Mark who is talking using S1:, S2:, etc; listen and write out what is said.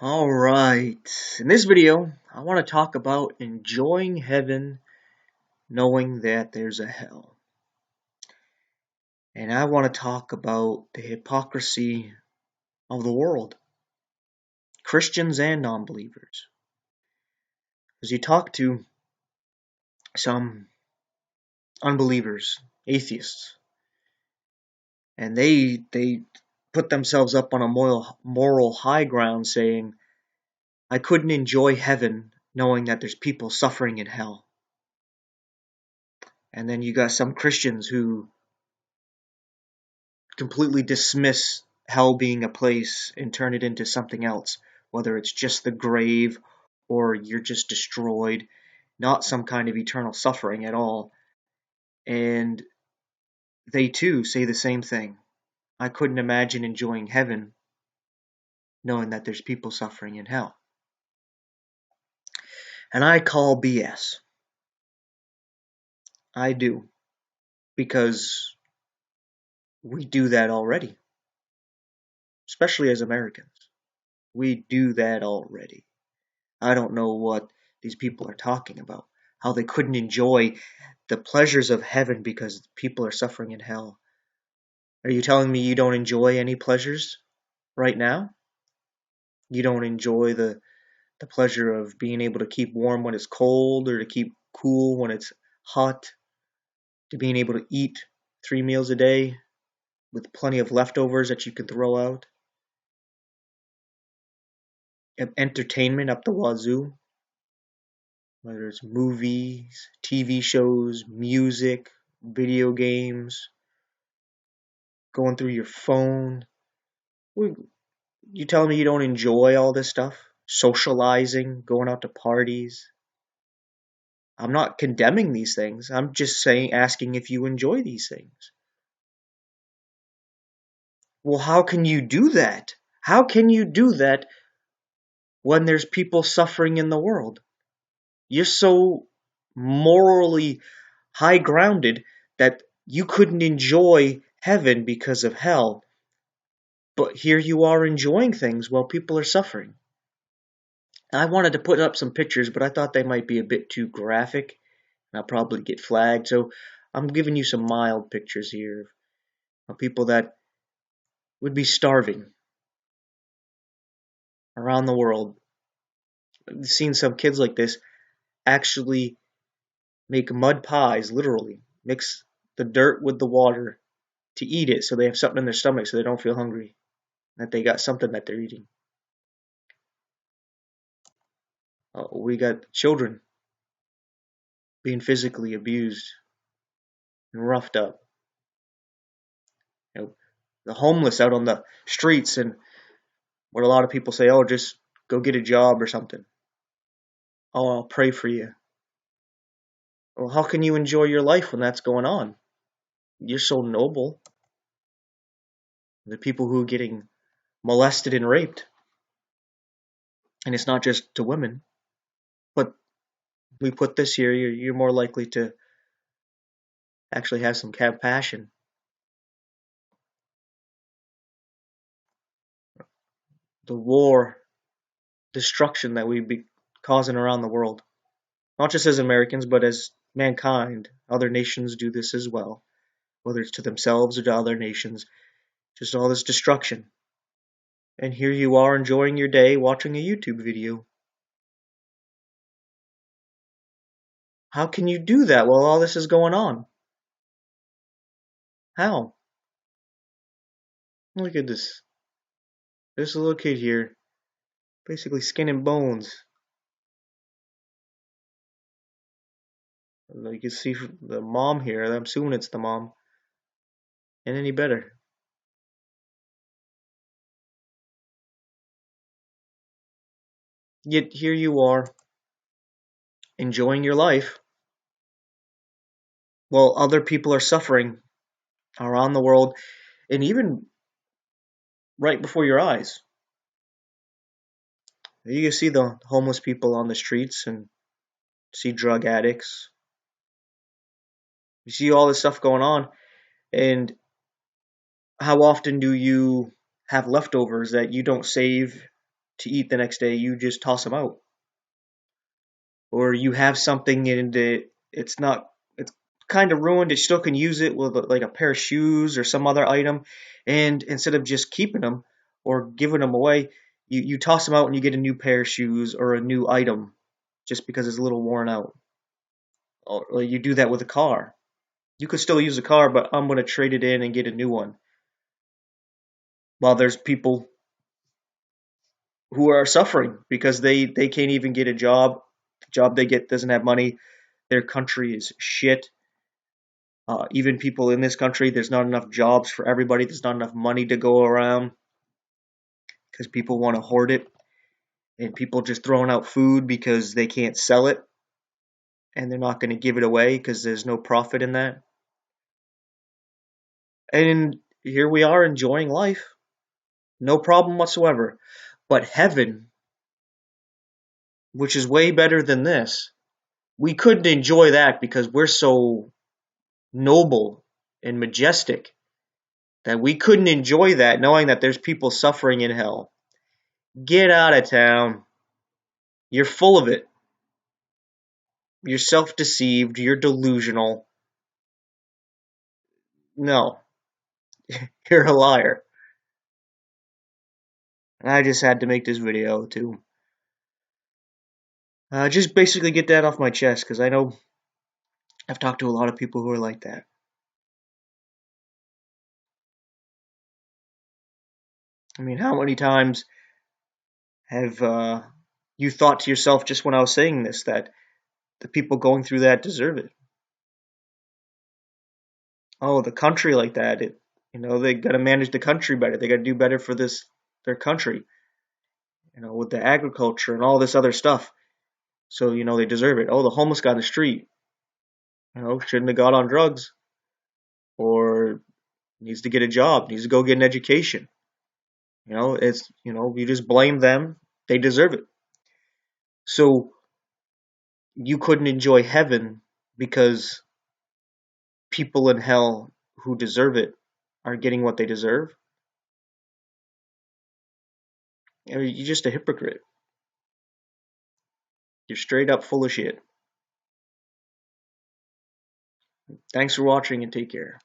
S1: Alright, in this video, I want to talk about enjoying heaven knowing that there's a hell. And I want to talk about the hypocrisy of the world, Christians and non-believers. As you talk to some unbelievers, atheists, and they put themselves up on a moral high ground saying, I couldn't enjoy heaven knowing that there's people suffering in hell. And then you got some Christians who completely dismiss hell being a place and turn it into something else, whether it's just the grave or you're just destroyed, not some kind of eternal suffering at all. And they too say the same thing. I couldn't imagine enjoying heaven knowing that there's people suffering in hell. And I call BS. I do. Because we do that already. Especially as Americans. We do that already. I don't know what these people are talking about. How they couldn't enjoy the pleasures of heaven because people are suffering in hell. Are you telling me you don't enjoy any pleasures right now? You don't enjoy the pleasure of being able to keep warm when it's cold or to keep cool when it's hot, to being able to eat 3 meals a day with plenty of leftovers that you can throw out? Entertainment up the wazoo, whether it's movies, TV shows, music, video games, going through your phone. You telling me you don't enjoy all this stuff? Socializing, going out to parties. I'm not condemning these things. I'm just asking if you enjoy these things. Well, how can you do that? How can you do that when there's people suffering in the world? You're so morally high grounded that you couldn't enjoy heaven because of hell. But here you are enjoying things while people are suffering. I wanted to put up some pictures, but I thought they might be a bit too graphic. And I'll probably get flagged. So I'm giving you some mild pictures here of people that would be starving around the world. I've seen some kids like this actually make mud pies, literally. Mix the dirt with the water to eat it so they have something in their stomach so they don't feel hungry. That they got something that they're eating. We got children being physically abused and roughed up. You know, the homeless out on the streets, and what a lot of people say, oh, just go get a job or something. Oh, I'll pray for you. Well, how can you enjoy your life when that's going on? You're so noble. The people who are getting molested and raped. And it's not just to women. But we put this here, you're more likely to actually have some compassion. The war, destruction that we be causing around the world. Not just as Americans, but as mankind. Other nations do this as well. Whether it's to themselves or to other nations. Just all this destruction. And here you are enjoying your day watching a YouTube video. How can you do that while all this is going on? How? Look at this. There's a little kid here. Basically skin and bones. You can see the mom here. I'm assuming it's the mom. And any better. Yet here you are, enjoying your life, while other people are suffering around the world, and even right before your eyes. You can see the homeless people on the streets and see drug addicts. You see all this stuff going on, and how often do you have leftovers that you don't save to eat the next day, you just toss them out. Or you have something and it's not, it's kind of ruined. You still can use it with like a pair of shoes or some other item, and instead of just keeping them or giving them away, you toss them out and you get a new pair of shoes or a new item just because it's a little worn out. Or you do that with a car. You could still use a car, but I'm going to trade it in and get a new one. While there's people who are suffering because they can't even get a job. The job they get doesn't have money. Their country is shit. Even people in this country, there's not enough jobs for everybody. There's not enough money to go around because people want to hoard it. And people just throwing out food because they can't sell it. And they're not going to give it away because there's no profit in that. And here we are enjoying life. No problem whatsoever. But heaven, which is way better than this, we couldn't enjoy that because we're so noble and majestic that we couldn't enjoy that knowing that there's people suffering in hell. Get out of town. You're full of it. You're self-deceived. You're delusional. No, you're a liar. And I just had to make this video to just basically get that off my chest because I know I've talked to a lot of people who are like that. I mean, how many times have you thought to yourself just when I was saying this that the people going through that deserve it? Oh, the country like that, they got to manage the country better. They got to do better for their country, with the agriculture and all this other stuff. So, they deserve it. Oh, the homeless guy on the street, shouldn't have got on drugs or needs to get a job, needs to go get an education. You just blame them. They deserve it. So you couldn't enjoy heaven because people in hell who deserve it are getting what they deserve. You're just a hypocrite. You're straight up full of shit. Thanks for watching and take care.